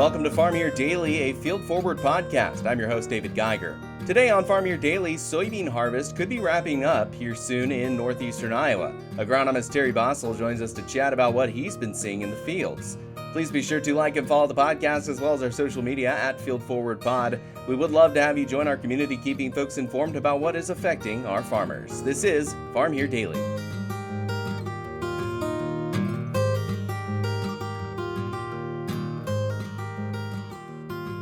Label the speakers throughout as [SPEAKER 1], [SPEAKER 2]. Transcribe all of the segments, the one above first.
[SPEAKER 1] Welcome to Farm Here Daily, a field forward podcast. I'm your host, David Geiger. Today on Farm Here Daily, soybean harvest could be wrapping up here soon in northeastern Iowa. Agronomist Terry Basol joins us to chat about what he's been seeing in the fields. Please be sure to like and follow the podcast as well as our social media at Field Forward Pod. We would love to have you join our community, keeping folks informed about what is affecting our farmers. This is Farm Here Daily.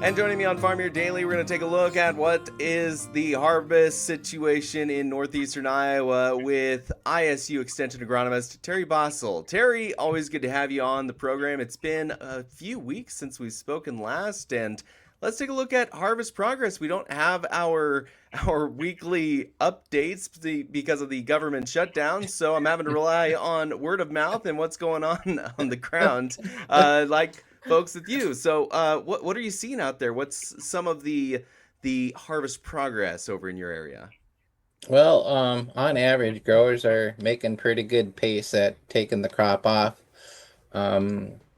[SPEAKER 1] And joining me on Farm Here Daily, we're going to take a look at what is the harvest situation in northeastern Iowa with ISU Extension agronomist Terry Basol. Terry, always good to have you on the program. It's been a few weeks since we've spoken last, and let's take a look at harvest progress. We don't have our weekly updates because of the government shutdown, so I'm having to rely on word of mouth and what's going on the ground. Like folks with you. So what are you seeing out there? What's some of the harvest progress over in your area?
[SPEAKER 2] Well, on average, growers are making pretty good pace at taking the crop off.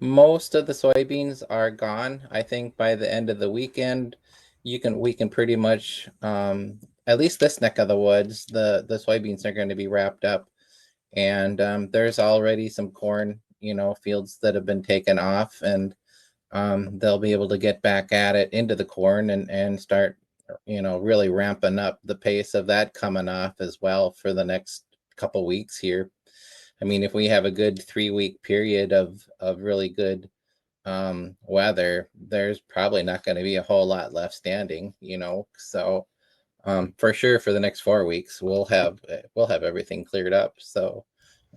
[SPEAKER 2] Most of the soybeans are gone. I think by the end of the weekend, we can pretty much, at least this neck of the woods, the soybeans are going to be wrapped up. And there's already some corn, fields that have been taken off, and they'll be able to get back at it into the corn and start, really ramping up the pace of that coming off as well for the next couple weeks here. I mean, if we have a good 3-week period of really good weather, there's probably not going to be a whole lot left standing, So for sure, for the next 4 weeks, we'll have everything cleared up. So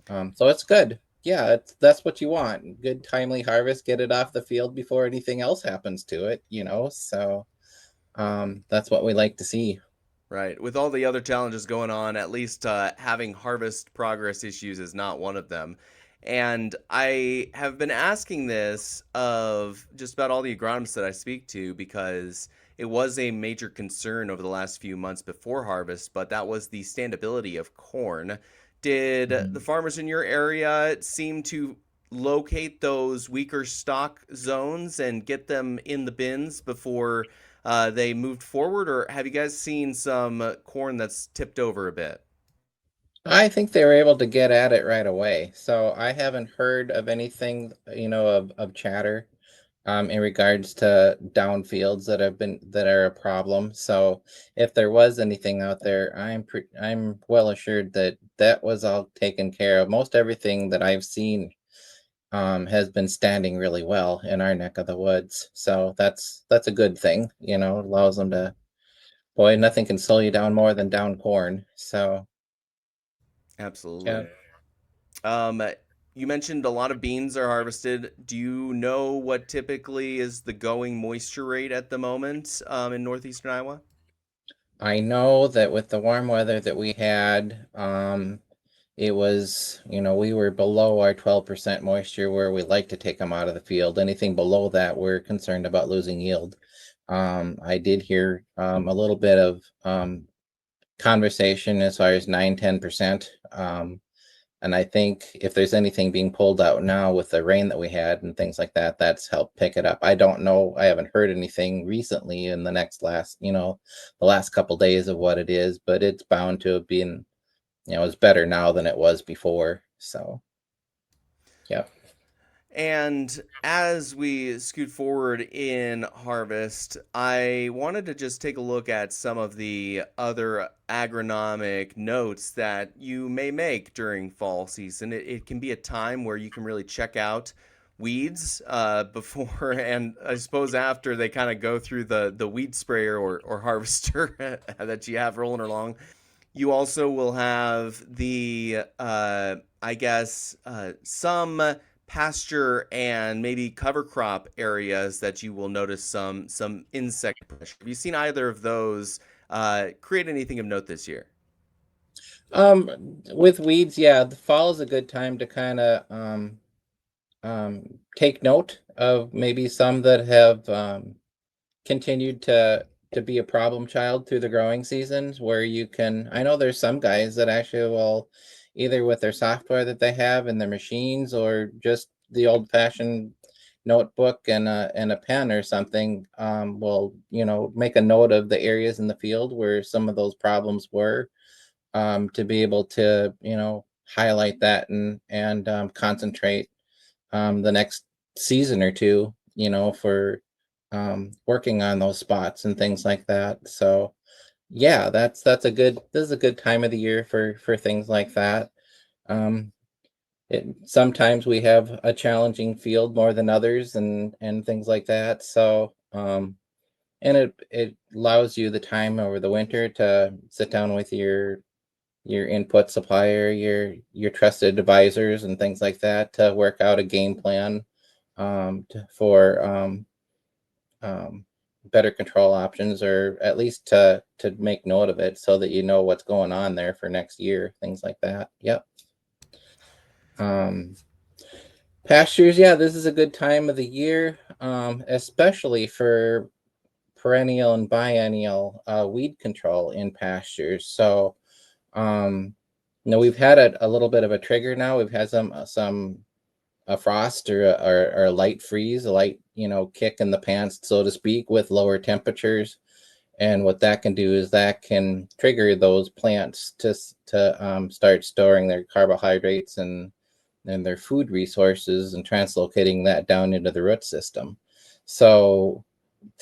[SPEAKER 2] it's good. Yeah, that's what you want. Good timely harvest, get it off the field before anything else happens to it, So that's what we like to see.
[SPEAKER 1] Right. With all the other challenges going on, at least having harvest progress issues is not one of them. And I have been asking this of just about all the agronomists that I speak to because it was a major concern over the last few months before harvest, but that was the standability of corn. Did the farmers in your area seem to locate those weaker stock zones and get them in the bins before they moved forward, or have you guys seen some corn that's tipped over a bit?
[SPEAKER 2] I think they were able to get at it right away. So I haven't heard of anything, of chatter in regards to downfields that are a problem. So if there was anything out there, I'm well assured that that was all taken care of. Most everything that I've seen has been standing really well in our neck of the woods. So that's a good thing, allows them to. Boy, nothing can slow you down more than down corn. So yeah.
[SPEAKER 1] Absolutely. Um, you mentioned a lot of beans are harvested. Do you know what typically is the going moisture rate at the moment in northeastern Iowa?
[SPEAKER 2] I know that with the warm weather that we had, it was, we were below our 12% moisture where we like to take them out of the field. Anything below that, we're concerned about losing yield. I did hear a little bit of conversation as far as 9-10%. And I think if there's anything being pulled out now with the rain that we had and things like that, that's helped pick it up. I don't know. I haven't heard anything recently in the last couple days of what it is, but it's bound to have been, it's better now than it was before. So, yeah.
[SPEAKER 1] And as we scoot forward in harvest, I wanted to just take a look at some of the other agronomic notes that you may make during fall season. It can be a time where you can really check out weeds before and I suppose after they kind of go through the weed sprayer or harvester that you have rolling along. You also will have the, some pasture and maybe cover crop areas that you will notice some insect pressure. Have you seen either of those create anything of note this year?
[SPEAKER 2] With weeds, yeah, the fall is a good time to kind of take note of maybe some that have continued to be a problem child through the growing seasons where you can. I know there's some guys that actually will, either with their software that they have in their machines or just the old fashioned notebook and a pen or something, will, make a note of the areas in the field where some of those problems were, to be able to, highlight that and concentrate the next season or two, for working on those spots and things like that. So yeah, this is a good time of the year for things like that. Um, Sometimes we have a challenging field more than others and things like that. So and it allows you the time over the winter to sit down with your input supplier, your trusted advisors and things like that to work out a game plan, for better control options, or at least to make note of it so that you know what's going on there for next year, things like that. Yep. Um, Pastures, yeah, this is a good time of the year, especially for perennial and biennial weed control in pastures. So, um, we've had a little bit of a trigger now. We've had some a frost or a light freeze, a light, kick in the pants, so to speak, with lower temperatures. And what that can do is that can trigger those plants to start storing their carbohydrates and their food resources and translocating that down into the root system. So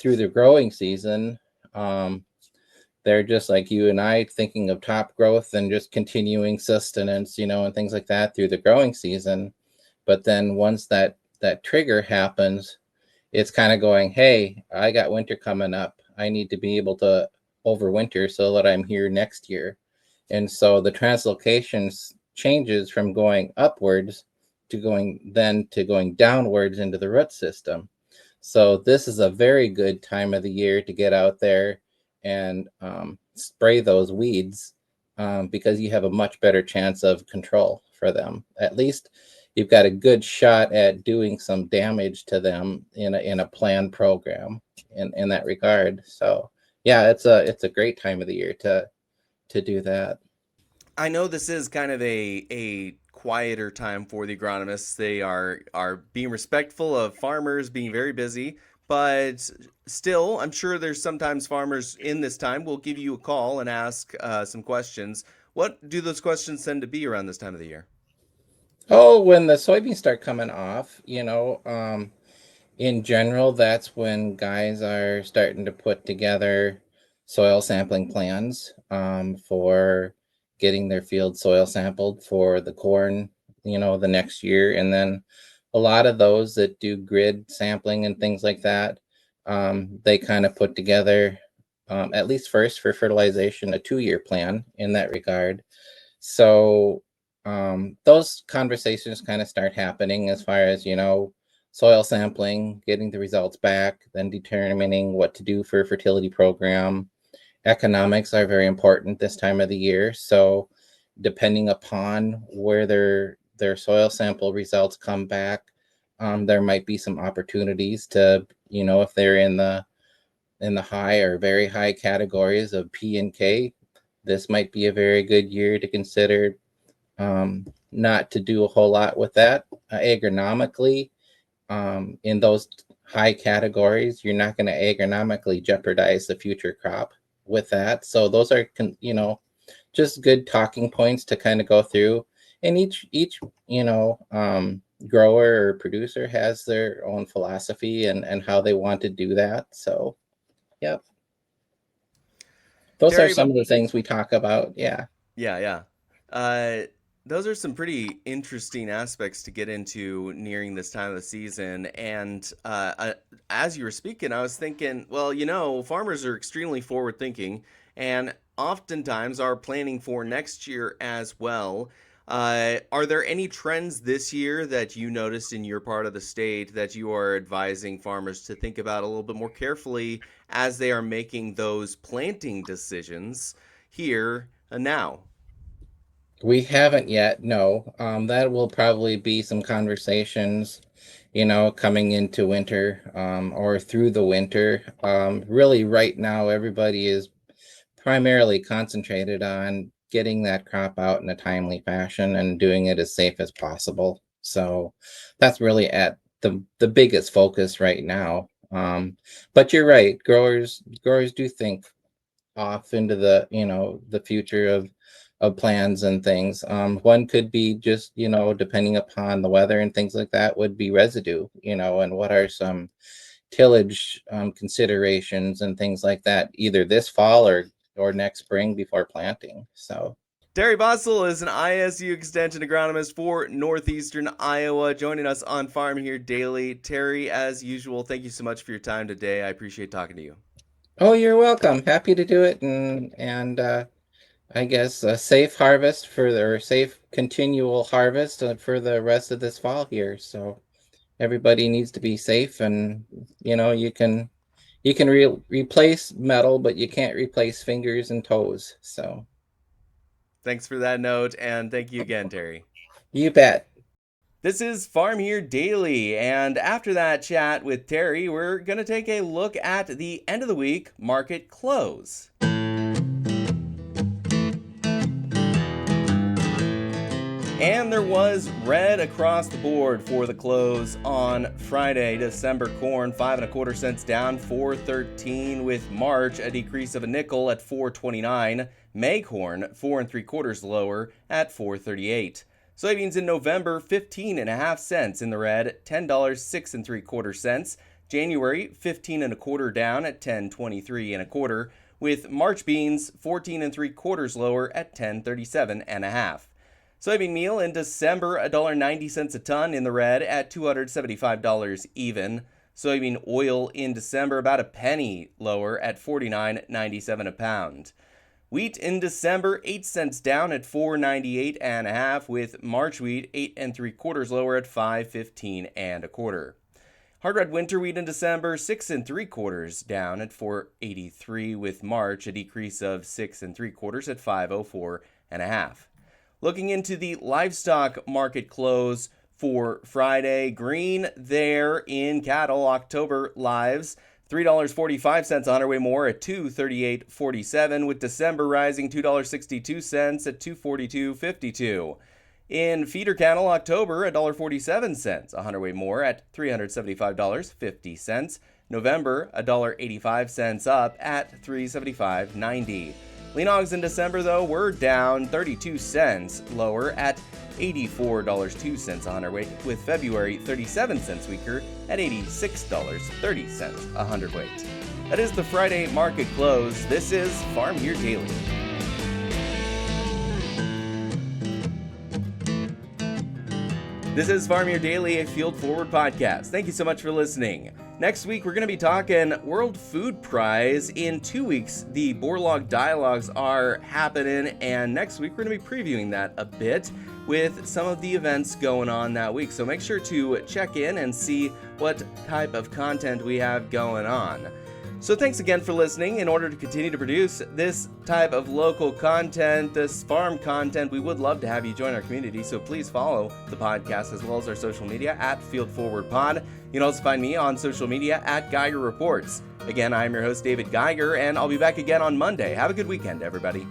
[SPEAKER 2] through the growing season, um, they're just like you and I, thinking of top growth and just continuing sustenance, and things like that through the growing season. But then once that trigger happens, it's kind of going, hey, I got winter coming up. I need to be able to overwinter so that I'm here next year. And so the translocations changes from going upwards to going downwards into the root system. So this is a very good time of the year to get out there and spray those weeds, because you have a much better chance of control for them. At least you've got a good shot at doing some damage to them in a planned program in that regard. So yeah, it's a great time of the year to do that.
[SPEAKER 1] I know this is kind of a quieter time for the agronomists. They are being respectful of farmers being very busy, but still, I'm sure there's sometimes farmers in this time will give you a call and ask some questions. What do those questions tend to be around this time of the year?
[SPEAKER 2] Oh, when the soybeans start coming off, in general, that's when guys are starting to put together soil sampling plans, for getting their field soil sampled for the corn, the next year. And then a lot of those that do grid sampling and things like that, they kind of put together, at least first for fertilization, a 2-year plan in that regard. So those conversations kind of start happening as far as, soil sampling, getting the results back, then determining what to do for a fertility program. Economics are very important this time of the year. So depending upon where their soil sample results come back, there might be some opportunities to, if they're in the high or very high categories of P and K, this might be a very good year to consider, not to do a whole lot with that. Agronomically, in those high categories, you're not going to agronomically jeopardize the future crop with that. So those are, just good talking points to kind of go through. And each grower or producer has their own philosophy and how they want to do that. So, yep, those are
[SPEAKER 1] Terry,
[SPEAKER 2] some of the things we talk about. Yeah.
[SPEAKER 1] yeah, yeah. Uh, those are some pretty interesting aspects to get into nearing this time of the season. And as you were speaking, I was thinking, well, farmers are extremely forward thinking and oftentimes are planning for next year as well. Are there any trends this year that you noticed in your part of the state that you are advising farmers to think about a little bit more carefully as they are making those planting decisions here and now?
[SPEAKER 2] We haven't yet, no. That will probably be some conversations, coming into winter, or through the winter. Really, right now, everybody is primarily concentrated on getting that crop out in a timely fashion and doing it as safe as possible. So that's really the biggest focus right now. But you're right, growers do think off into the future of plans and things. One could be just, depending upon the weather and things like that, would be residue, and what are some tillage considerations and things like that, either this fall or next spring before planting. So
[SPEAKER 1] Terry Basol is an ISU Extension agronomist for northeastern Iowa, joining us on Farm Here Daily. Terry, as usual, thank you so much for your time today. I appreciate talking to you.
[SPEAKER 2] oh, you're welcome. Happy to do it, and I guess a safe harvest or safe continual harvest for the rest of this fall here. So everybody needs to be safe, and you can replace metal, but you can't replace fingers and toes. So
[SPEAKER 1] Thanks for that note, and thank you again, Terry.
[SPEAKER 2] you bet.
[SPEAKER 1] This is Farm Here Daily, and after that chat with Terry, we're going to take a look at the end of the week market close. And there was red across the board for the close on Friday. December corn 5 1/4 cents down, 4.13, with March a decrease of a nickel at 4.29. May corn 4 3/4 lower at 4.38. Soybeans in November 15 1/2 cents in the red, $10 6 3/4. January 15 1/4 down at 10.23 1/4, with March beans 14 3/4 lower at 10.37 1/2. Soybean meal in December, $1.90 a ton in the red at $275 even. Soybean oil in December about a penny lower at $49.97 a pound. Wheat in December, 8 cents down at $4.98 1/2, with March wheat 8 3/4 lower at $5.15 1/4. Hard red winter wheat in December, 6 3/4 down at $4.83, with March a decrease of 6 3/4 at $5.04 1/2. Looking into the livestock market close for Friday, green there in cattle, October lives, $3.45 a hundredweight more at $238.47, with December rising $2.62 at $242.52. In feeder cattle, October, $1.47 a hundredweight more at $375.50. November, $1.85 up at $375.90. Lean hogs in December, though, were down 32 cents lower at $84.02 a hundredweight, with February 37 cents weaker at $86.30 a hundredweight. That is the Friday market close. This is Farm Here Daily. This is Farm Here Daily, a Field Forward podcast. Thank you so much for listening. Next week, we're going to be talking World Food Prize. In 2 weeks, the Borlaug Dialogues are happening, and next week, we're going to be previewing that a bit with some of the events going on that week. So make sure to check in and see what type of content we have going on. So thanks again for listening. In order to continue to produce this type of local content, this farm content, we would love to have you join our community. So please follow the podcast as well as our social media at Field Forward Pod. You can also find me on social media at Geiger Reports. Again, I'm your host, David Geiger, and I'll be back again on Monday. Have a good weekend, everybody.